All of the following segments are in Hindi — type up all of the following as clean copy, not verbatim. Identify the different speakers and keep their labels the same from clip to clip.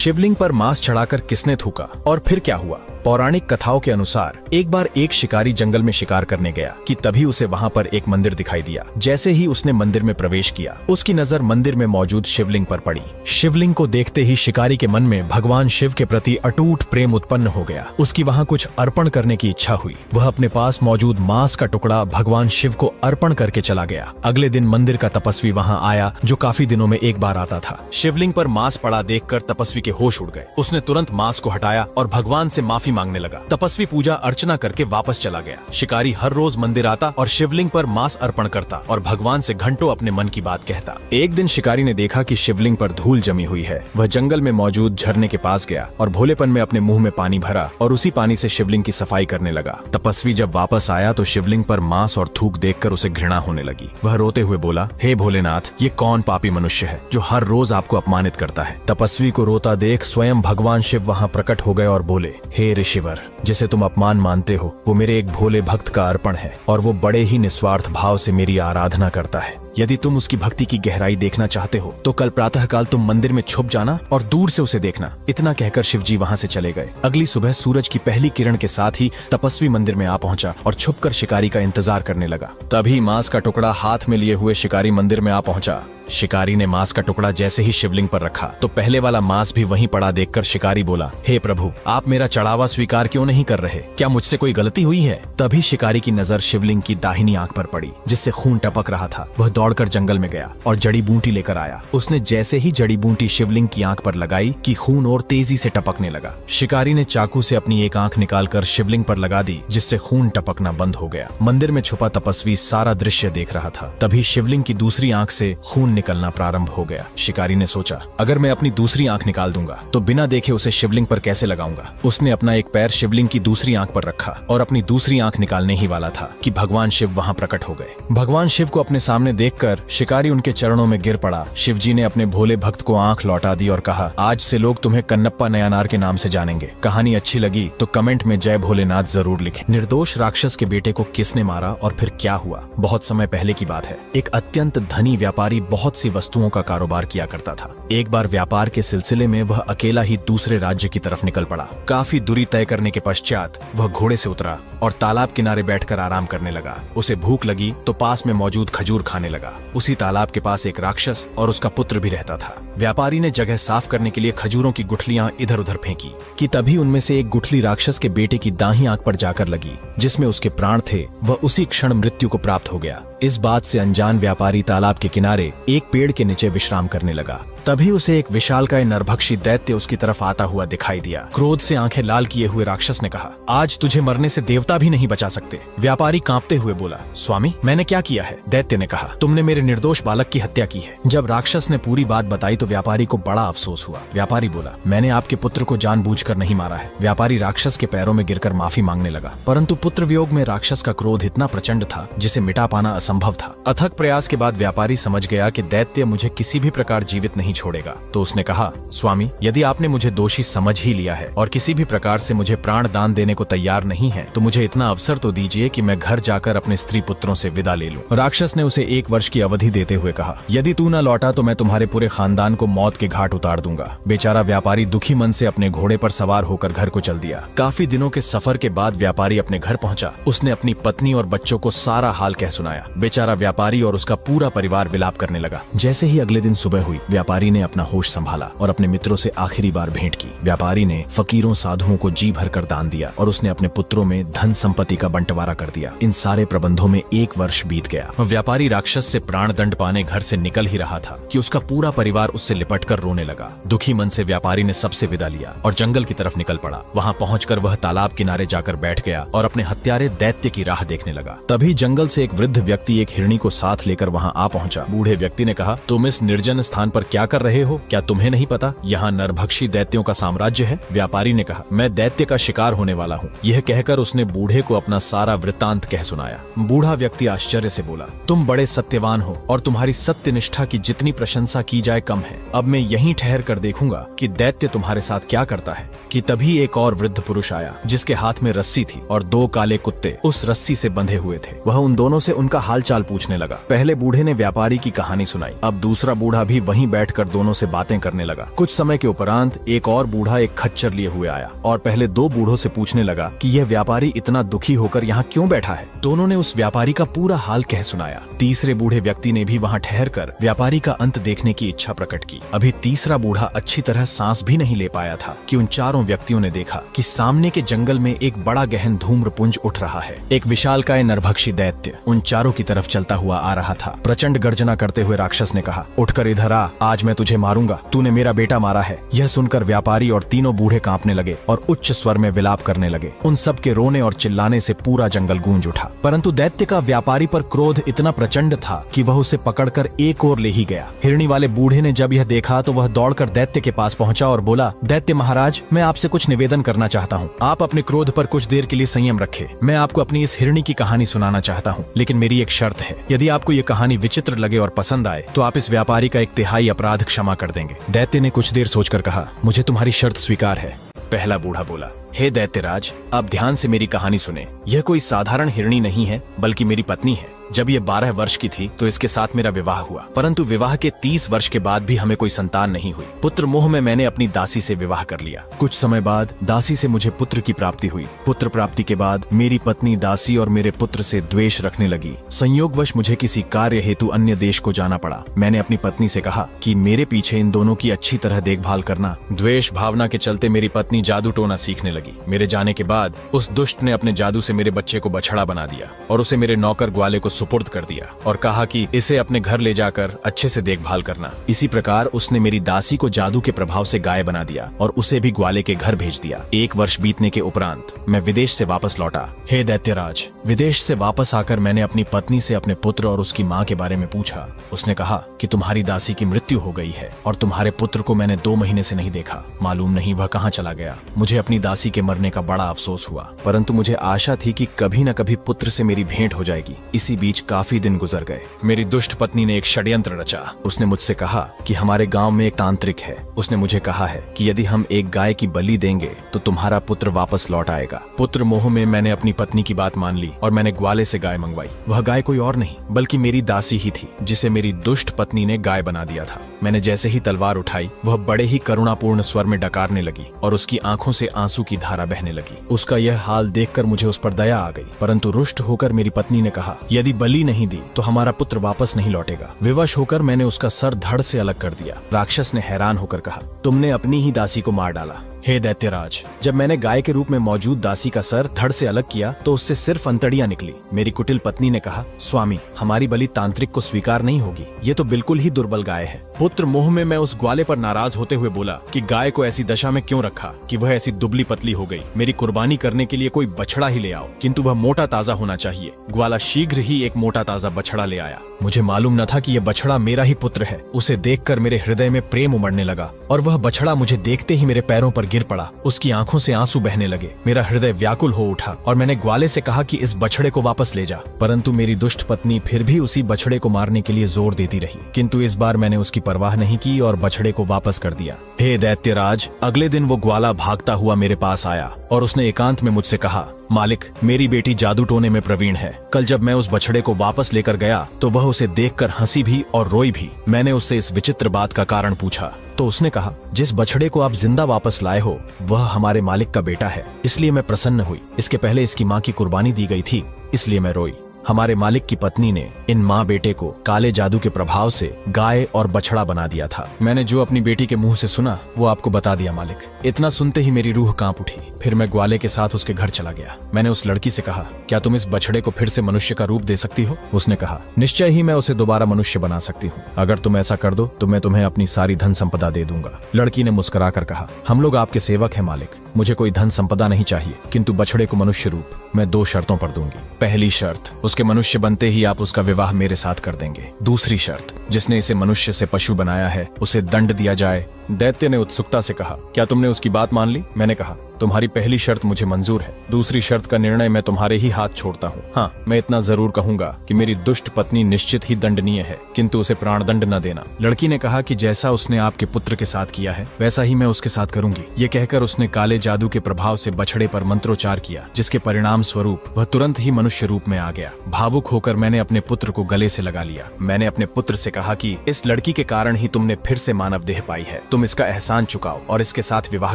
Speaker 1: शिवलिंग पर मांस चढ़ाकर किसने थूका और फिर क्या हुआ? पौराणिक कथाओं के अनुसार एक बार एक शिकारी जंगल में शिकार करने गया कि तभी उसे वहां पर एक मंदिर दिखाई दिया। जैसे ही उसने मंदिर में प्रवेश किया, उसकी नजर मंदिर में मौजूद शिवलिंग पर पड़ी। शिवलिंग को देखते ही शिकारी के मन में भगवान शिव के प्रति अटूट प्रेम उत्पन्न हो गया। उसकी वहां कुछ अर्पण करने की इच्छा हुई। वह अपने पास मौजूद मांस का टुकड़ा भगवान शिव को अर्पण करके चला गया। अगले दिन मंदिर का तपस्वी वहां आया, जो काफी दिनों में एक बार आता था। शिवलिंग पर मांस पड़ा देखकर तपस्वी के होश उड़ गए। उसने तुरंत मांस को हटाया और भगवान से माफी मांगने लगा। तपस्वी पूजा अर्चना करके वापस चला गया। शिकारी हर रोज मंदिर आता और शिवलिंग पर मांस अर्पण करता और भगवान से घंटों अपने मन की बात कहता। एक दिन शिकारी ने देखा कि शिवलिंग पर धूल जमी हुई है। वह जंगल में मौजूद झरने के पास गया और भोलेपन में अपने मुंह में पानी भरा और उसी पानी से शिवलिंग की सफाई करने लगा। तपस्वी जब वापस आया तो शिवलिंग पर मांस और थूक देखकर उसे घृणा होने लगी। वह रोते हुए बोला, हे भोलेनाथ, ये कौन पापी मनुष्य है जो हर रोज आपको अपमानित करता है? तपस्वी को रोता देख स्वयं भगवान शिव वहां प्रकट हो गए और बोले, हे ऋषिवर, जिसे तुम अपमान मानते हो वो मेरे एक भोले भक्त का अर्पण है और वो बड़े ही निस्वार्थ भाव से मेरी आराधना करता है। यदि तुम उसकी भक्ति की गहराई देखना चाहते हो तो कल प्रातःकाल तुम मंदिर में छुप जाना और दूर से उसे देखना। इतना कहकर शिवजी वहां से चले गए। अगली सुबह सूरज की पहली किरण के साथ ही तपस्वी मंदिर में आ पहुंचा और छुपकर शिकारी का इंतजार करने लगा। तभी मांस का टुकड़ा हाथ में लिए हुए शिकारी मंदिर में आ पहुंचा। शिकारी ने मांस का टुकड़ा जैसे ही शिवलिंग पर रखा तो पहले वाला मांस भी वहीं पड़ा देखकर शिकारी बोला, हे प्रभु, आप मेरा चढ़ावा स्वीकार क्यों नहीं कर रहे? क्या मुझसे कोई गलती हुई है? तभी शिकारी की नजर शिवलिंग की दाहिनी आंख पर पड़ी, जिससे खून टपक रहा था। वह दौड़कर जंगल में गया और जड़ी बूटी लेकर आया। उसने जैसे ही जड़ी बूटी शिवलिंग की आंख पर लगाई कि खून और तेजी से टपकने लगा। शिकारी ने चाकू से अपनी एक आंख निकालकर शिवलिंग पर लगा दी, जिससे खून टपकना बंद हो गया। मंदिर में छुपा तपस्वी सारा दृश्य देख रहा था। तभी शिवलिंग की दूसरी आंख से खून निकलना प्रारंभ हो गया। शिकारी ने सोचा, अगर मैं अपनी दूसरी आंख निकाल दूंगा तो बिना देखे उसे शिवलिंग पर कैसे लगाऊंगा? उसने अपना एक पैर शिवलिंग की दूसरी आंख पर रखा और अपनी दूसरी आंख निकालने ही वाला था कि भगवान शिव वहां प्रकट हो गए। भगवान शिव को अपने सामने देखकर शिकारी उनके चरणों में गिर पड़ा। शिवजी ने अपने भोले भक्त को आंख लौटा दी और कहा, आज से लोग तुम्हें कन्नप्पा नयानार के नाम से जानेंगे। कहानी अच्छी लगी तो कमेंट में जय भोलेनाथ जरूर लिखें। निर्दोष राक्षस के बेटे को किसने मारा और फिर क्या हुआ? बहुत समय पहले की बात है। एक अत्यंत धनी व्यापारी बहुत सी वस्तुओं का कारोबार किया करता था। एक बार व्यापार के सिलसिले में वह अकेला ही दूसरे राज्य की तरफ निकल पड़ा। काफी दूरी तय करने के पश्चात वह घोड़े से उतरा और तालाब किनारे बैठकर आराम करने लगा। उसे भूख लगी तो पास में मौजूद खजूर खाने लगा। उसी तालाब के पास एक राक्षस और उसका पुत्र भी रहता था। व्यापारी ने जगह साफ करने के लिए खजूरों की गुठलियां इधर उधर फेंकी कि तभी उनमें से एक गुठली राक्षस के बेटे की दाहिनी आंख पर जाकर लगी, जिसमें उसके प्राण थे। वह उसी क्षण मृत्यु को प्राप्त हो गया। इस बात से अनजान व्यापारी तालाब के किनारे एक पेड़ के नीचे विश्राम करने लगा। तभी उसे एक विशालकाय नरभक्षी दैत्य उसकी तरफ आता हुआ दिखाई दिया। क्रोध से आंखें लाल किए हुए राक्षस ने कहा, आज तुझे मरने से देवता भी नहीं बचा सकते। व्यापारी कांपते हुए बोला, स्वामी, मैंने क्या किया है? दैत्य ने कहा, तुमने मेरे निर्दोष बालक की हत्या की है। जब राक्षस ने पूरी बात बताई तो व्यापारी को बड़ा अफसोस हुआ। व्यापारी बोला, मैंने आपके पुत्र को जानबूझकर नहीं मारा है। व्यापारी राक्षस के पैरों में गिरकर माफी मांगने लगा, परंतु पुत्र वियोग में राक्षस का क्रोध इतना प्रचंड था जिसे मिटा पाना असंभव था। अथक प्रयास के बाद व्यापारी समझ गया कि दैत्य मुझे किसी भी प्रकार जीवित नहीं छोड़ेगा। तो उसने कहा, स्वामी, यदि आपने मुझे दोषी समझ ही लिया है और किसी भी प्रकार से मुझे प्राण दान देने को तैयार नहीं है तो मुझे इतना अवसर तो दीजिए कि मैं घर जाकर अपने स्त्री पुत्रों से विदा ले लूं। राक्षस ने उसे 1 वर्ष की अवधि देते हुए कहा, यदि तू न लौटा तो मैं तुम्हारे पूरे खानदान को मौत के घाट उतार दूंगा। बेचारा व्यापारी दुखी मन से अपने घोड़े पर सवार होकर घर को चल दिया। काफी दिनों के सफर के बाद व्यापारी अपने घर पहुंचा। उसने अपनी पत्नी और बच्चों को सारा हाल कह सुनाया। बेचारा व्यापारी और उसका पूरा परिवार विलाप करने लगा। जैसे ही अगले दिन सुबह हुई, व्यापारी ने अपना होश संभाला और अपने मित्रों से आखिरी बार भेंट की। व्यापारी ने फकीरों साधुओं को जी भर कर दान दिया और उसने अपने पुत्रों में धन संपत्ति का बंटवारा कर दिया। इन सारे प्रबंधों में 1 वर्ष बीत गया। व्यापारी राक्षस से प्राण दंड पाने घर से निकल ही रहा था कि उसका पूरा परिवार उससे लिपटकर रोने लगा। दुखी मन से व्यापारी ने सबसे विदा लिया और जंगल की तरफ निकल पड़ा। वहां पहुंचकर वह तालाब किनारे जाकर बैठ गया और अपने हत्यारे दैत्य की राह देखने लगा। तभी जंगल से एक वृद्ध व्यक्ति एक हिरणी को साथ लेकर वहां आ पहुंचा। बूढ़े व्यक्ति ने कहा, तुम इस निर्जन स्थान पर क्या कर रहे हो? क्या तुम्हें नहीं पता यहाँ नरभक्षी दैत्यों का साम्राज्य है? व्यापारी ने कहा, मैं दैत्य का शिकार होने वाला हूँ। यह कहकर उसने बूढ़े को अपना सारा वृत्तांत कह सुनाया। बूढ़ा व्यक्ति आश्चर्य से बोला, तुम बड़े सत्यवान हो और तुम्हारी सत्यनिष्ठा की जितनी प्रशंसा की जाए कम है। अब मैं यहीं ठहर कर देखूंगा कि दैत्य तुम्हारे साथ क्या करता है। कि तभी एक और वृद्ध पुरुष आया जिसके हाथ में रस्सी थी और 2 काले कुत्ते उस रस्सी से बंधे हुए थे। वह उन दोनों से उनका हाल हाल चाल पूछने लगा। पहले बूढ़े ने व्यापारी की कहानी सुनाई, अब दूसरा बूढ़ा भी वहीं बैठकर दोनों से बातें करने लगा। कुछ समय के उपरांत एक और बूढ़ा एक खच्चर लिए हुए आया और पहले दो बूढ़ों से पूछने लगा कि यह व्यापारी इतना दुखी होकर यहाँ क्यों बैठा है। दोनों ने उस व्यापारी का पूरा हाल कह सुनाया। तीसरे बूढ़े व्यक्ति ने भी वहाँ ठहरकर व्यापारी का अंत देखने की इच्छा प्रकट की। अभी तीसरा बूढ़ा अच्छी तरह सांस भी नहीं ले पाया था कि उन चारों व्यक्तियों ने देखा कि सामने के जंगल में एक बड़ा गहन धूम्रपुंज उठ रहा है। एक विशालकाय नरभक्षी दैत्य उन चारों की तरफ चलता हुआ आ रहा था। प्रचंड गर्जना करते हुए राक्षस ने कहा, उठकर इधर आ, आज मैं तुझे मारूंगा, तूने मेरा बेटा मारा है। यह सुनकर व्यापारी और तीनों बूढ़े कांपने लगे और उच्च स्वर में विलाप करने लगे। उन सब के रोने और चिल्लाने से पूरा जंगल गूंज उठा। परंतु दैत्य का व्यापारी पर क्रोध इतना प्रचंड था कि वह उसे पकड़कर एक ओर ले ही गया। हिरणी वाले बूढ़े ने जब यह देखा तो वह दौड़कर दैत्य के पास पहुंचा और बोला, दैत्य महाराज, मैं आपसे कुछ निवेदन करना चाहता हूँ। आप अपने क्रोध पर कुछ देर के लिए संयम रखें। मैं आपको अपनी इस हिरणी की कहानी सुनाना चाहता हूँ, लेकिन मेरी एक शर्त है। यदि आपको ये कहानी विचित्र लगे और पसंद आए तो आप इस व्यापारी का 1 तिहाई अपराध क्षमा कर देंगे। दैत्य ने कुछ देर सोचकर कहा, मुझे तुम्हारी शर्त स्वीकार है। पहला बूढ़ा बोला, हे दैत्यराज, आप ध्यान से मेरी कहानी सुने। यह कोई साधारण हिरणी नहीं है, बल्कि मेरी पत्नी है। जब ये 12 वर्ष की थी तो इसके साथ मेरा विवाह हुआ, परंतु विवाह के 30 वर्ष के बाद भी हमें कोई संतान नहीं हुई। पुत्र मोह में मैंने अपनी दासी से विवाह कर लिया। कुछ समय बाद दासी से मुझे पुत्र की प्राप्ति हुई। पुत्र प्राप्ति के बाद मेरी पत्नी दासी और मेरे पुत्र से द्वेष रखने लगी। संयोगवश मुझे किसी कार्य हेतु अन्य देश को जाना पड़ा। मैंने अपनी पत्नी से कहा कि मेरे पीछे इन दोनों की अच्छी तरह देखभाल करना। द्वेष भावना के चलते मेरी पत्नी जादू टोना सीखने लगी। मेरे जाने के बाद उस दुष्ट ने अपने जादू से मेरे बच्चे को बछड़ा बना दिया और उसे मेरे नौकर ग्वाले को सुपुर्द कर दिया और कहा कि इसे अपने घर ले जाकर अच्छे से देखभाल करना। इसी प्रकार उसने मेरी दासी को जादू के प्रभाव से गाय बना दिया और उसे भी ग्वाले के घर भेज दिया। 1 वर्ष बीतने के उपरांत मैं विदेश से वापस लौटा। हे दैत्यराज, विदेश से वापस आकर मैंने अपनी पत्नी से अपने पुत्र और उसकी माँ के बारे में पूछा। उसने कहा कि तुम्हारी दासी की मृत्यु हो गई है और तुम्हारे पुत्र को मैंने 2 महीने से नहीं देखा। मालूम नहीं वह कहाँ चला गया। मुझे अपनी दासी के मरने का बड़ा अफसोस हुआ, परंतु मुझे आशा थी कि कभी न कभी पुत्र से मेरी भेंट हो जाएगी। इसी बीच काफी दिन गुजर गए। मेरी दुष्ट पत्नी ने एक षड्यंत्र रचा। उसने मुझसे कहा कि हमारे गांव में एक तांत्रिक है। उसने मुझे कहा है कि यदि हम एक गाय की बलि देंगे तो तुम्हारा पुत्र वापस लौट आएगा। पुत्र मोह में मैंने अपनी पत्नी की बात मान ली और मैंने ग्वाले से गाय मंगवाई। वह गाय कोई और नहीं बल्कि मेरी दासी ही थी, जिसे मेरी दुष्ट पत्नी ने गाय बना दिया था। मैंने जैसे ही तलवार उठाई वह बड़े ही करुणापूर्ण स्वर में डकारने लगी और उसकी आंखों से आंसू की धारा बहने लगी। उसका यह हाल देखकर मुझे उस पर दया आ गई, परंतु रुष्ट होकर मेरी पत्नी ने कहा, यदि बलि नहीं दी तो हमारा पुत्र वापस नहीं लौटेगा। विवश होकर मैंने उसका सर धड़ से अलग कर दिया। राक्षस ने हैरान होकर कहा, तुमने अपनी ही दासी को मार डाला। हे दैत्यराज, जब मैंने गाय के रूप में मौजूद दासी का सर धड़ से अलग किया तो उससे सिर्फ अंतड़ियां निकली। मेरी कुटिल पत्नी ने कहा, स्वामी, हमारी बलि तांत्रिक को स्वीकार नहीं होगी। ये तो बिल्कुल ही दुर्बल गाय है। पुत्र मोह में मैं उस ग्वाले पर नाराज होते हुए बोला कि गाय को ऐसी दशा में क्यों रखा कि वह ऐसी दुबली पतली हो गई। मेरी कुर्बानी करने के लिए कोई बछड़ा ही ले आओ, किंतु वह मोटा ताजा होना चाहिए। ग्वाला शीघ्र ही एक मोटा ताजा बछड़ा ले आया। मुझे मालूम न था कि यह बछड़ा मेरा ही पुत्र है। उसे देखकर मेरे हृदय में प्रेम उमड़ने लगा और वह बछड़ा मुझे देखते ही मेरे पैरों पर गिर पड़ा। उसकी आंखों से आंसू बहने लगे। मेरा हृदय व्याकुल हो उठा और मैंने ग्वाले से कहा कि इस बछड़े को वापस ले जा, परंतु मेरी दुष्ट पत्नी फिर भी उसी बछड़े को मारने के लिए जोर देती रही। किंतु इस बार मैंने उसकी परवाह नहीं की और बछड़े को वापस कर दिया। हे दैत्यराज, अगले दिन वो ग्वाला भागता हुआ मेरे पास आया और उसने एकांत में मुझसे कहा, मालिक, मेरी बेटी जादू टोने में प्रवीण है। कल जब मैं उस बछड़े को वापस लेकर गया तो वह उसे देखकर हंसी भी और रोई भी। मैंने उससे इस विचित्र बात का कारण पूछा तो उसने कहा, जिस बछड़े को आप जिंदा वापस लाए हो वह हमारे मालिक का बेटा है, इसलिए मैं प्रसन्न हुई। इसके पहले इसकी माँ की कुर्बानी दी गई थी, इसलिए मैं रोई। हमारे मालिक की पत्नी ने इन माँ बेटे को काले जादू के प्रभाव से गाय और बछड़ा बना दिया था। मैंने जो अपनी बेटी के मुंह से सुना वो आपको बता दिया मालिक। इतना सुनते ही मेरी रूह कांप उठी। फिर मैं ग्वाले के साथ उसके घर चला गया। मैंने उस लड़की से कहा, क्या तुम इस बछड़े को फिर से मनुष्य का रूप दे सकती हो? उसने कहा, निश्चय ही मैं उसे दोबारा मनुष्य बना सकती हूँ। अगर तुम ऐसा कर दो तो मैं तुम्हें अपनी सारी धन संपदा दे दूंगा। लड़की ने मुस्कुराकर कहा, हम लोग आपके सेवक हैं मालिक। मुझे कोई धन संपदा नहीं चाहिए, किंतु बछड़े को मनुष्य रूप मैं 2 शर्तों पर दूंगी। पहली शर्त, उसके मनुष्य बनते ही आप उसका विवाह मेरे साथ कर देंगे। दूसरी शर्त, जिसने इसे मनुष्य से पशु बनाया है उसे दंड दिया जाए, दैत्य ने उत्सुकता से कहा, क्या तुमने उसकी बात मान ली? मैंने कहा, तुम्हारी पहली शर्त मुझे मंजूर है, दूसरी शर्त का निर्णय मैं तुम्हारे ही हाथ छोड़ता हूँ। हाँ, मैं इतना जरूर कहूंगा कि मेरी दुष्ट पत्नी निश्चित ही दंडनीय है, किंतु उसे प्राणदंड न देना। लड़की ने कहा कि जैसा उसने आपके पुत्र के साथ किया है वैसा ही मैं उसके साथ करूंगी। ये कहकर उसने काले जादू के प्रभाव से बछड़े पर मंत्रोच्चार किया, जिसके परिणाम स्वरूप वह तुरंत ही मनुष्य रूप में आ गया। भावुक होकर मैंने अपने पुत्र को गले से लगा लिया। मैंने अपने पुत्र से कहा कि इस लड़की के कारण ही तुमने फिर से मानव देह पाई है, तुम इसका एहसान चुकाओ और इसके साथ विवाह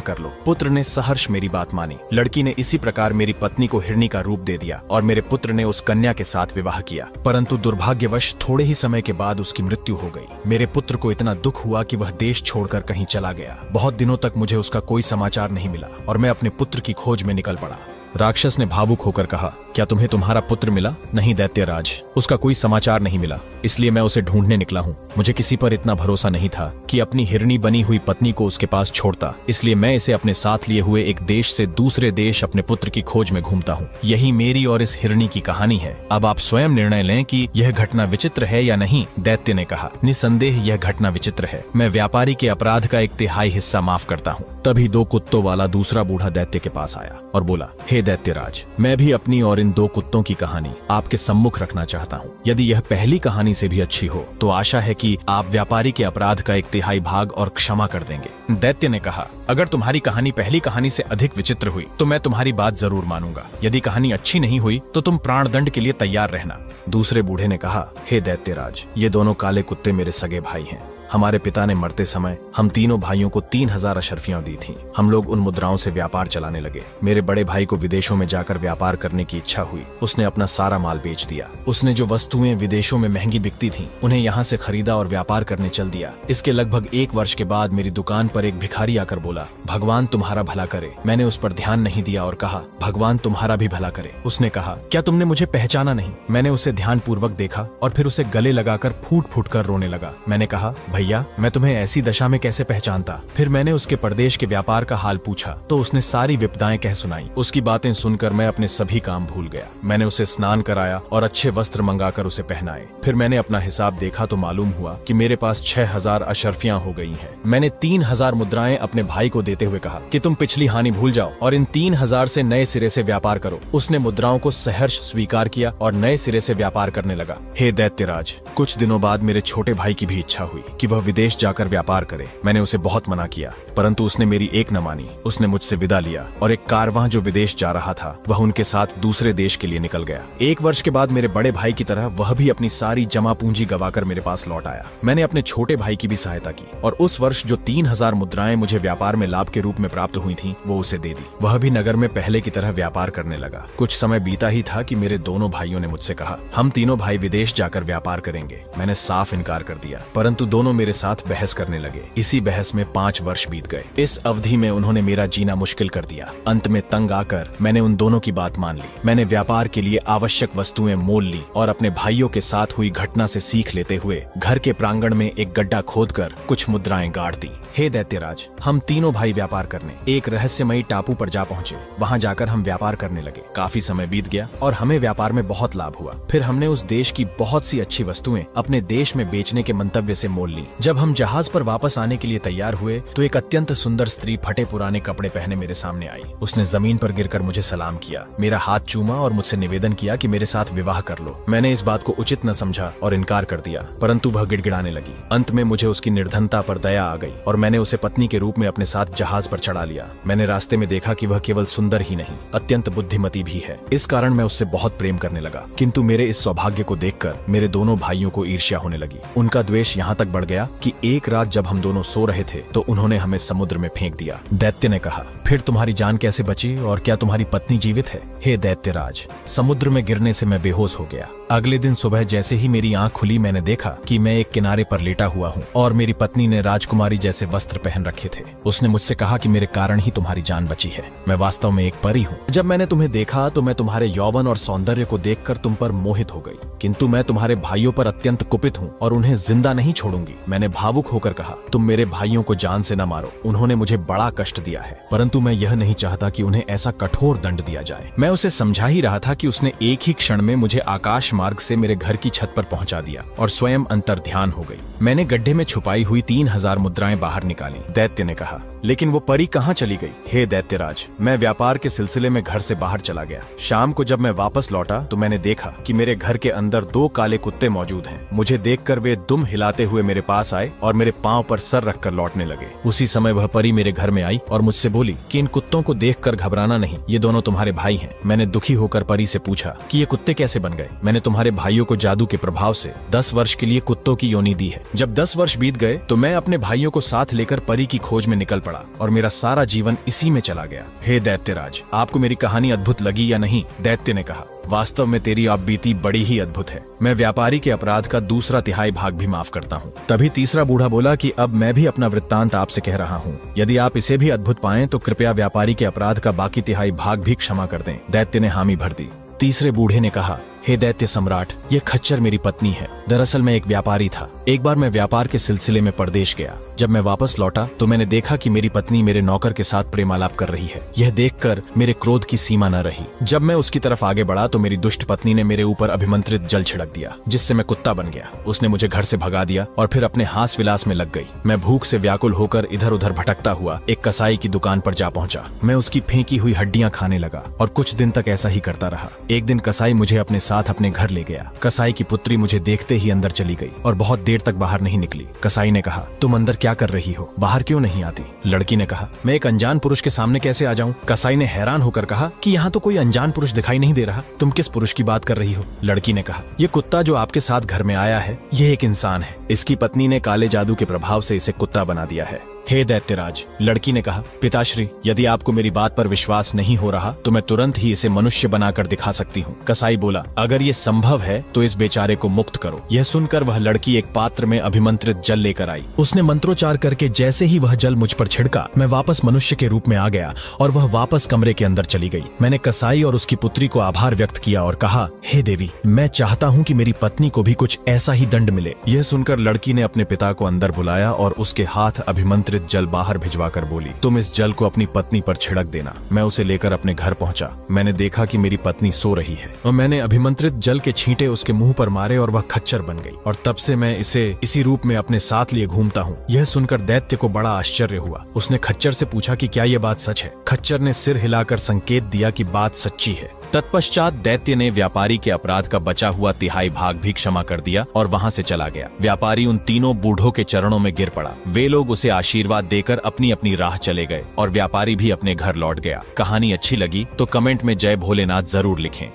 Speaker 1: कर लो। पुत्र ने सहर्ष मेरी बात मानी। लड़की ने इसी प्रकार मेरी पत्नी को हिरणी का रूप दे दिया और मेरे पुत्र ने उस कन्या के साथ विवाह किया, परंतु दुर्भाग्यवश थोड़े ही समय के बाद उसकी मृत्यु हो गई। मेरे पुत्र को इतना दुख हुआ कि वह देश छोड़कर कहीं चला गया। बहुत दिनों तक मुझे उसका कोई समाचार नहीं मिला और मैं अपने पुत्र की खोज में निकल पड़ा। राक्षस ने भावुक होकर कहा, क्या तुम्हें तुम्हारा पुत्र मिला? नहीं दैत्यराज, उसका कोई समाचार नहीं मिला, इसलिए मैं उसे ढूंढने निकला हूँ। मुझे किसी पर इतना भरोसा नहीं था कि अपनी हिरणी बनी हुई पत्नी को उसके पास छोड़ता, इसलिए मैं इसे अपने साथ लिए हुए एक देश से दूसरे देश अपने पुत्र की खोज में घूमता हूँ। यही मेरी और इस हिरणी की कहानी है। अब आप स्वयं निर्णय लें कि यह घटना विचित्र है या नहीं। दैत्य ने कहा, निसंदेह यह घटना विचित्र है। मैं व्यापारी के अपराध का 1/3 हिस्सा माफ करता हूँ। तभी 2 कुत्तों वाला दूसरा बूढ़ा दैत्य के पास आया और बोला, हे दैत्यराज, मैं भी अपनी और इन 2 कुत्तों की कहानी आपके सम्मुख रखना चाहता हूँ। यदि यह पहली कहानी से भी अच्छी हो तो आशा है कि आप व्यापारी के अपराध का 1/3 भाग और क्षमा कर देंगे। दैत्य ने कहा, अगर तुम्हारी कहानी पहली कहानी से अधिक विचित्र हुई तो मैं तुम्हारी बात जरूर मानूंगा। यदि कहानी अच्छी नहीं हुई तो तुम प्राणदंड के लिए तैयार रहना। दूसरे बूढ़े ने कहा, हे दैत्यराज, ये दोनों काले कुत्ते मेरे सगे भाई हैं। हमारे पिता ने मरते समय हम तीनों भाइयों को 3000 अशर्फियां दी थीं। हम लोग उन मुद्राओं से व्यापार चलाने लगे। मेरे बड़े भाई को विदेशों में जाकर व्यापार करने की इच्छा हुई। उसने अपना सारा माल बेच दिया। उसने जो वस्तुएं विदेशों में महंगी बिकती थीं, उन्हें यहाँ से खरीदा और व्यापार करने चल दिया। इसके लगभग 1 वर्ष के बाद मेरी दुकान पर एक भिखारी आकर बोला, भगवान तुम्हारा भला करे। मैंने उस पर ध्यान नहीं दिया और कहा, भगवान तुम्हारा भी भला करे। उसने कहा, क्या तुमने मुझे पहचाना नहीं? मैंने उसे ध्यान पूर्वक देखा और फिर उसे गले लगाकर फूट फूट कर रोने लगा। मैंने कहा, भैया, मैं तुम्हें ऐसी दशा में कैसे पहचानता? फिर मैंने उसके परदेश के व्यापार का हाल पूछा तो उसने सारी विपदाएं कह सुनाई। उसकी बातें सुनकर मैं अपने सभी काम भूल गया। मैंने उसे स्नान कराया और अच्छे वस्त्र मंगाकर उसे पहनाए। फिर मैंने अपना हिसाब देखा तो मालूम हुआ कि मेरे पास 6000 अशर्फियां हो गई हैं। मैंने 3000 मुद्राएं अपने भाई को देते हुए कहा कि तुम पिछली हानि भूल जाओ और इन 3000 से नए सिरे से व्यापार करो। उसने मुद्राओं को सहर्ष स्वीकार किया और नए सिरे से व्यापार करने लगा। हे दैत्यराज, कुछ दिनों बाद मेरे छोटे भाई की भी इच्छा हुई कि वह विदेश जाकर व्यापार करे। मैंने उसे बहुत मना किया, परंतु उसने मेरी एक न मानी। उसने मुझसे विदा लिया और एक कारवां जो विदेश जा रहा था वह उनके साथ दूसरे देश के लिए निकल गया। 1 वर्ष के बाद मेरे बड़े भाई की तरह वह भी अपनी सारी जमा पूंजी गवाकर मेरे पास लौट आया। मैंने अपने छोटे भाई की भी सहायता की और उस वर्ष जो 3000 मुद्राएं मुझे व्यापार में लाभ के रूप में प्राप्त हुई थीं, वो उसे दे दी। वह भी नगर में पहले की तरह व्यापार करने लगा। कुछ समय बीता ही था कि मेरे दोनों भाइयों ने मुझसे कहा, हम तीनों भाई विदेश जाकर व्यापार करेंगे। मैंने साफ इनकार कर दिया, परंतु दोनों मेरे साथ बहस करने लगे। इसी बहस में 5 वर्ष बीत गए। इस अवधि में उन्होंने मेरा जीना मुश्किल कर दिया। अंत में तंग आकर मैंने उन दोनों की बात मान ली। मैंने व्यापार के लिए आवश्यक वस्तुएं मोल ली और अपने भाइयों के साथ हुई घटना से सीख लेते हुए घर के प्रांगण में एक गड्ढा खोदकर कुछ मुद्राएं गाड़ दी। हे दैत्यराज, हम तीनों भाई व्यापार करने एक रहस्यमयी टापू पर जा पहुंचे। वहां जाकर हम व्यापार करने लगे। काफी समय बीत गया और हमें व्यापार में बहुत लाभ हुआ। फिर हमने उस देश की बहुत सी अच्छी वस्तुएं अपने देश में बेचने के मंतव्य से मोल ली। जब हम जहाज पर वापस आने के लिए तैयार हुए तो एक अत्यंत सुंदर स्त्री फटे पुराने कपड़े पहने मेरे सामने आई। उसने जमीन पर गिरकर मुझे सलाम किया, मेरा हाथ चूमा और मुझसे निवेदन किया कि मेरे साथ विवाह कर लो। मैंने इस बात को उचित न समझा और इनकार कर दिया, परंतु वह गिड़गिड़ाने लगी। अंत में मुझे उसकी निर्धनता पर दया आ गई और मैंने उसे पत्नी के रूप में अपने साथ जहाज पर चढ़ा लिया। मैंने रास्ते में देखा कि वह केवल सुंदर ही नहीं, अत्यंत बुद्धिमती भी है। इस कारण मैं उससे बहुत प्रेम करने लगा, किंतु मेरे इस सौभाग्य को देखकर मेरे दोनों भाइयों को ईर्ष्या होने लगी। उनका द्वेष यहाँ तक बढ़ गया कि एक रात जब हम दोनों सो रहे थे तो उन्होंने हमें समुद्र में फेंक दिया। दैत्य ने कहा, फिर तुम्हारी जान कैसे बची और क्या तुम्हारी पत्नी जीवित है? हे दैत्यराज, समुद्र में गिरने से मैं बेहोश हो गया। अगले दिन सुबह जैसे ही मेरी आंख खुली मैंने देखा कि मैं एक किनारे पर लेटा हुआ हूँ और मेरी पत्नी ने राजकुमारी जैसे वस्त्र पहन रखे थे। उसने मुझसे कहा कि मेरे कारण ही तुम्हारी जान बची है। मैं वास्तव में एक परी हूँ। जब मैंने तुम्हें देखा तो मैं तुम्हारे यौवन और सौंदर्य को देखकर तुम पर मोहित हो गई, किंतु मैं तुम्हारे भाइयों पर अत्यंत कुपित हूँ और उन्हें जिंदा नहीं छोड़ूंगी। मैंने भावुक होकर कहा, तुम मेरे भाइयों को जान से न मारो, उन्होंने मुझे बड़ा कष्ट दिया है, परंतु मैं यह नहीं चाहता कि उन्हें ऐसा कठोर दंड दिया जाए। मैं उसे समझा ही रहा था कि उसने एक ही क्षण में मुझे आकाश मार्ग से मेरे घर की छत पर पहुंचा दिया और स्वयं अंतर्ध्यान हो गई। मैंने गड्ढे में छुपाई हुई 3000 मुद्राएं बाहर निकाली। दैत्य ने कहा, लेकिन वो परी कहाँ चली गई? हे दैत्यराज, मैं व्यापार के सिलसिले में घर से बाहर चला गया। शाम को जब मैं वापस लौटा तो मैंने देखा कि मेरे घर के अंदर 2 काले कुत्ते मौजूद हैं। मुझे देखकर वे दुम हिलाते हुए मेरे पास आए और मेरे पांव पर सर रखकर लौटने लगे। उसी समय वह परी मेरे घर में आई और मुझसे बोली कि इन कुत्तों को देखकर घबराना नहीं, ये दोनों तुम्हारे भाई हैं। मैंने दुखी होकर परी से पूछा कि ये कुत्ते कैसे बन गए? मैंने तुम्हारे भाइयों को जादू के प्रभाव से 10 वर्ष के लिए कुत्तों की योनि दी है। जब 10 वर्ष बीत गए तो मैं अपने भाइयों को साथ लेकर परी की खोज में निकल पड़ा और मेरा सारा जीवन इसी में चला गया। हे दैत्यराज, आपको मेरी कहानी अद्भुत लगी या नहीं? दैत्य ने कहा, वास्तव में तेरी आप बीती बड़ी ही अद्भुत है। मैं व्यापारी के अपराध का 2 तिहाई भाग भी माफ करता हूँ। तभी तीसरा बूढ़ा बोला कि अब मैं भी अपना वृत्तांत आपसे कह रहा हूँ। यदि आप इसे भी अद्भुत पाएं तो कृपया व्यापारी के अपराध का बाकी तिहाई भाग भी क्षमा कर दें। दैत्य ने हामी भर दी। तीसरे बूढ़े ने कहा, हे दैत्य सम्राट, ये खच्चर मेरी पत्नी है। दरअसल मैं एक व्यापारी था। एक बार मैं व्यापार के सिलसिले में परदेश गया। जब मैं वापस लौटा तो मैंने देखा कि मेरी पत्नी मेरे नौकर के साथ प्रेमालाप कर रही है। यह देखकर मेरे क्रोध की सीमा न रही। जब मैं उसकी तरफ आगे बढ़ा तो मेरी दुष्ट पत्नी ने मेरे ऊपर अभिमंत्रित जल छिड़क दिया, जिससे मैं कुत्ता बन गया। उसने मुझे घर से भगा दिया और फिर अपने हास विलास में लग गई। मैं भूख से व्याकुल होकर इधर उधर भटकता हुआ एक कसाई की दुकान पर जा पहुंचा। मैं उसकी फेंकी हुई हड्डियां खाने लगा और कुछ दिन तक ऐसा ही करता रहा। एक दिन कसाई मुझे अपने साथ अपने घर ले गया। कसाई की पुत्री मुझे देखते ही अंदर चली गई और बहुत देर तक बाहर नहीं निकली। कसाई ने कहा, तुम अंदर क्या कर रही हो? बाहर क्यों नहीं आती? लड़की ने कहा, मैं एक अनजान पुरुष के सामने कैसे आ जाऊं? कसाई ने हैरान होकर कहा कि यहाँ तो कोई अनजान पुरुष दिखाई नहीं दे रहा। तुम किस पुरुष की बात कर रही हो? लड़की ने कहा, ये कुत्ता जो आपके साथ घर में आया है, ये एक इंसान है। इसकी पत्नी ने काले जादू के प्रभाव से इसे कुत्ता बना दिया है। हे दैत्यराज, लड़की ने कहा, पिताश्री, यदि आपको मेरी बात पर विश्वास नहीं हो रहा तो मैं तुरंत ही इसे मनुष्य बनाकर दिखा सकती हूँ। कसाई बोला, अगर ये संभव है तो इस बेचारे को मुक्त करो। यह सुनकर वह लड़की एक पात्र में अभिमंत्रित जल लेकर आई। उसने मंत्रोच्चार करके जैसे ही वह जल मुझ पर छिड़का, मैं वापस मनुष्य के रूप में आ गया और वह वापस कमरे के अंदर चली गई। मैंने कसाई और उसकी पुत्री को आभार व्यक्त किया और कहा, हे देवी, मैं चाहता हूँ कि मेरी पत्नी को भी कुछ ऐसा ही दंड मिले। यह सुनकर लड़की ने अपने पिता को अंदर बुलाया और उसके हाथ अभिमंत्रित जल बाहर भिजवाकर बोली, तुम इस जल को अपनी पत्नी पर छिड़क देना। मैं उसे लेकर अपने घर पहुंचा। मैंने देखा कि मेरी पत्नी सो रही है और मैंने अभिमंत्रित जल के छींटे उसके मुंह पर मारे और वह खच्चर बन गई और तब से मैं इसे इसी रूप में अपने साथ लिए घूमता हूँ। यह सुनकर दैत्य को बड़ा आश्चर्य हुआ। उसने खच्चर से पूछा कि क्या यह बात सच है? खच्चर ने सिर हिलाकर संकेत दिया कि बात सच्ची है। तत्पश्चात दैत्य ने व्यापारी के अपराध का बचा हुआ तिहाई भाग भी क्षमा कर दिया और वहां से चला गया। व्यापारी उन तीनों बूढ़ों के चरणों में गिर पड़ा। वे लोग उसे आशीर्वाद देकर अपनी अपनी राह चले गए और व्यापारी भी अपने घर लौट गया। कहानी अच्छी लगी तो कमेंट में जय भोलेनाथ जरूर लिखें।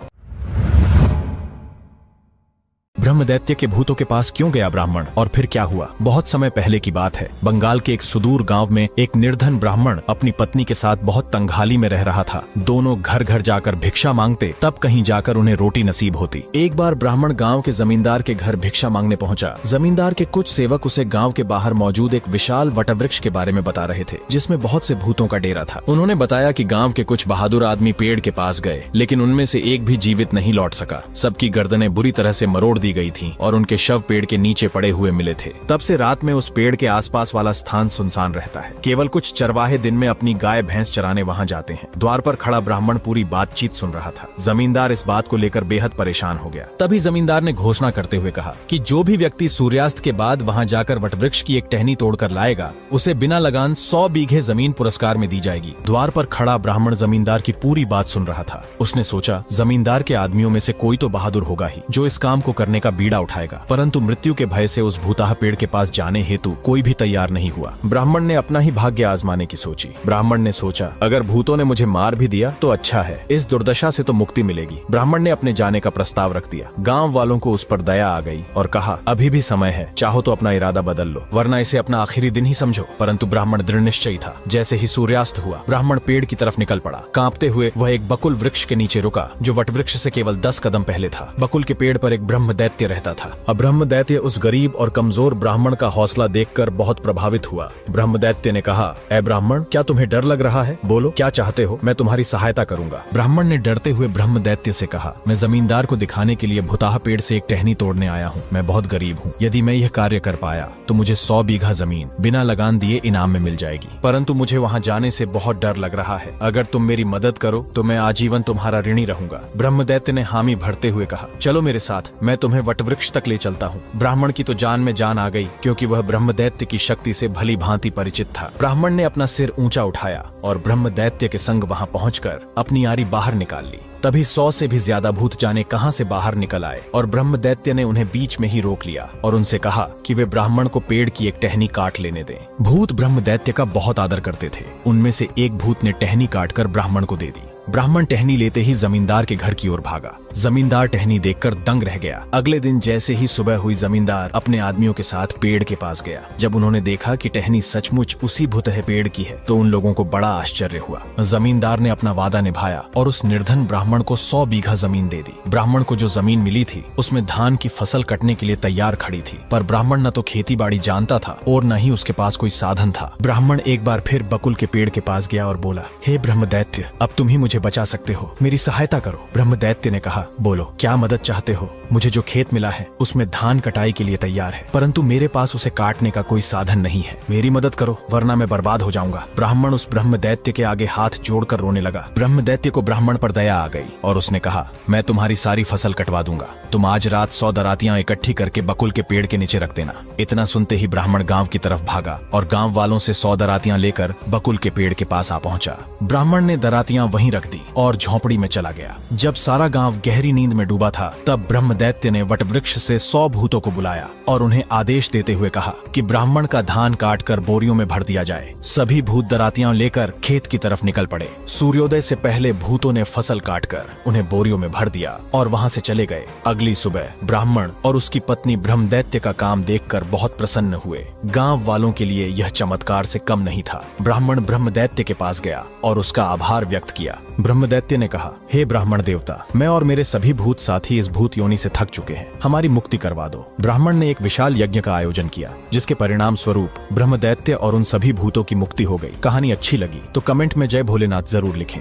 Speaker 1: ब्रह्मदैत्य के भूतों के पास क्यों गया ब्राह्मण और फिर क्या हुआ? बहुत समय पहले की बात है। बंगाल के एक सुदूर गांव में एक निर्धन ब्राह्मण अपनी पत्नी के साथ बहुत तंगहाली में रह रहा था। दोनों घर घर जाकर भिक्षा मांगते, तब कहीं जाकर उन्हें रोटी नसीब होती। एक बार ब्राह्मण गांव के जमींदार के घर भिक्षा मांगने पहुंचा। जमींदार के कुछ सेवक उसे गांव के बाहर मौजूद एक विशाल वटवृक्ष के बारे में बता रहे थे, जिसमें बहुत से भूतों का डेरा था। उन्होंने बताया कि गांव के कुछ बहादुर आदमी पेड़ के पास गए, लेकिन उनमें से एक भी जीवित नहीं लौट सका। सबकी गर्दनें बुरी तरह से मरोड़ दी गई थीं और उनके शव पेड़ के नीचे पड़े हुए मिले थे। तब से रात में उस पेड़ के आसपास वाला स्थान सुनसान रहता है। केवल कुछ चरवाहे दिन में अपनी गाय भैंस चराने वहां जाते हैं। द्वार पर खड़ा ब्राह्मण पूरी बातचीत सुन रहा था। जमींदार इस बात को लेकर बेहद परेशान हो गया। तभी जमींदार ने घोषणा करते हुए कहा कि जो भी व्यक्ति सूर्यास्त के बाद वहां जाकर वटवृक्ष की एक टहनी तोड़कर लाएगा, उसे बिना लगान 100 बीघे जमीन पुरस्कार में दी जाएगी। द्वार पर खड़ा ब्राह्मण जमींदार की पूरी बात सुन रहा था। उसने सोचा, जमींदार के आदमियों में से कोई तो बहादुर होगा ही जो इस काम को करने का बीड़ा उठाएगा। परंतु मृत्यु के भय से उस भूताह पेड़ के पास जाने हेतु कोई भी तैयार नहीं हुआ। ब्राह्मण ने अपना ही भाग्य आजमाने की सोची। ब्राह्मण ने सोचा, अगर भूतों ने मुझे मार भी दिया तो अच्छा है, इस दुर्दशा से तो मुक्ति मिलेगी। ब्राह्मण ने अपने जाने का प्रस्ताव रख दिया। गांव वालों को उस पर दया आ गई और कहा, अभी भी समय है, चाहो तो अपना इरादा बदल लो, वरना इसे अपना आखिरी दिन ही समझो। परंतु ब्राह्मण दृढ़ निश्चयी था। जैसे ही सूर्यास्त हुआ, ब्राह्मण पेड़ की तरफ निकल पड़ा। कांपते हुए वह एक बकुल वृक्ष के नीचे रुका, जो वटवृक्ष से केवल 10 कदम पहले था। बकुल के पेड़ पर एक ब्रह्म दैत्य दैत्य रहता था। अब ब्रह्म दैत्य उस गरीब और कमजोर ब्राह्मण का हौसला देखकर बहुत प्रभावित हुआ। ब्रह्म दैत्य ने कहा, ऐ ब्राह्मण, क्या तुम्हें डर लग रहा है? बोलो, क्या चाहते हो? मैं तुम्हारी सहायता करूंगा। ब्राह्मण ने डरते हुए ब्रह्म दैत्य से कहा, मैं जमींदार को दिखाने के लिए भुताह पेड़ से एक टहनी तोड़ने आया हूँ। मैं बहुत गरीब हूँ। यदि मैं यह कार्य कर पाया तो मुझे 100 बीघा जमीन बिना लगान दिए इनाम में मिल जाएगी, परंतु मुझे वहाँ जाने से बहुत डर लग रहा है। अगर तुम मेरी मदद करो तो मैं आजीवन तुम्हारा ऋणी रहूंगा। ब्रह्म दैत्य ने हामी भरते हुए कहा, चलो मेरे साथ, मैं तुम्हें वटवृक्ष तक ले चलता हूँ। ब्राह्मण की तो जान में जान आ गई, क्योंकि वह ब्रह्म दैत्य की शक्ति से भली भांति परिचित था। ब्राह्मण ने अपना सिर ऊंचा उठाया और ब्रह्म दैत्य के संग वहां पहुंचकर अपनी आरी बाहर निकाल ली। तभी 100 से भी ज्यादा भूत जाने कहां से बाहर निकल आए और ब्रह्म दैत्य ने उन्हें बीच में ही रोक लिया और उनसे कहा कि वे ब्राह्मण को पेड़ की एक टहनी काट लेने दें। भूत ब्रह्म दैत्य का बहुत आदर करते थे। उनमें से एक भूत ने टहनी काटकर ब्राह्मण को दे दी। ब्राह्मण टहनी लेते ही जमींदार के घर की ओर भागा। जमींदार टहनी देखकर दंग रह गया। अगले दिन जैसे ही सुबह हुई, जमींदार अपने आदमियों के साथ पेड़ के पास गया। जब उन्होंने देखा कि टहनी सचमुच उसी भुतह पेड़ की है तो उन लोगों को बड़ा आश्चर्य हुआ। जमींदार ने अपना वादा निभाया और उस निर्धन ब्राह्मण को 100 बीघा जमीन दे दी। ब्राह्मण को जो जमीन मिली थी उसमें धान की फसल कटने के लिए तैयार खड़ी थी, पर ब्राह्मण न तो खेती बाड़ी जानता था और न ही उसके पास कोई साधन था। ब्राह्मण एक बार फिर बकुल के पेड़ के पास गया और बोला, हे ब्रह्म दैत्य, अब तुम ही मुझे बचा सकते हो, मेरी सहायता करो। ब्रह्म दैत्य ने कहा, बोलो, क्या मदद चाहते हो? मुझे जो खेत मिला है उसमें धान कटाई के लिए तैयार है, परंतु मेरे पास उसे काटने का कोई साधन नहीं है। मेरी मदद करो, वरना मैं बर्बाद हो जाऊंगा। ब्राह्मण उस ब्रह्म दैत्य के आगे हाथ जोड़कर रोने लगा। ब्रह्म दैत्य को ब्राह्मण पर दया आ गई और उसने कहा, मैं तुम्हारी सारी फसल कटवा दूंगा। तुम आज रात 100 दरातियां इकट्ठी करके बकुल के पेड़ के नीचे रख देना। इतना सुनते ही ब्राह्मण गांव की तरफ भागा और गांव वालों से 100 दरातियां लेकर बकुल के पेड़ के पास आ पहुंचा। ब्राह्मण ने दरातियां वहीं रख दी और झोंपड़ी में चला गया। जब सारा गांव गहरी नींद में डूबा था, तब ब्रह्म दैत्य ने वटवृक्ष से 100 भूतों को बुलाया और उन्हें आदेश देते हुए कहा कि ब्राह्मण का धान काटकर बोरियों में भर दिया जाए। सभी भूत दरातियां लेकर खेत की तरफ निकल पड़े। सूर्योदय से पहले भूतों ने फसल काटकर उन्हें बोरियों में भर दिया और वहां से चले गए। अगली सुबह ब्राह्मण और उसकी पत्नी ब्रह्म दैत्य का काम देखकर बहुत प्रसन्न हुए। गांव वालों के लिए यह चमत्कार से कम नहीं था। ब्राह्मण ब्रह्म दैत्य के पास गया और उसका आभार व्यक्त किया। ब्रह्म दैत्य ने कहा, हे ब्राह्मण देवता, मैं और मेरे सभी भूत साथी इस भूत योनि से थक चुके हैं, हमारी मुक्ति करवा दो। ब्राह्मण ने एक विशाल यज्ञ का आयोजन किया, जिसके परिणाम स्वरूप ब्रह्म दैत्य और उन सभी भूतों की मुक्ति हो गई। कहानी अच्छी लगी तो कमेंट में जय भोलेनाथ जरूर लिखें।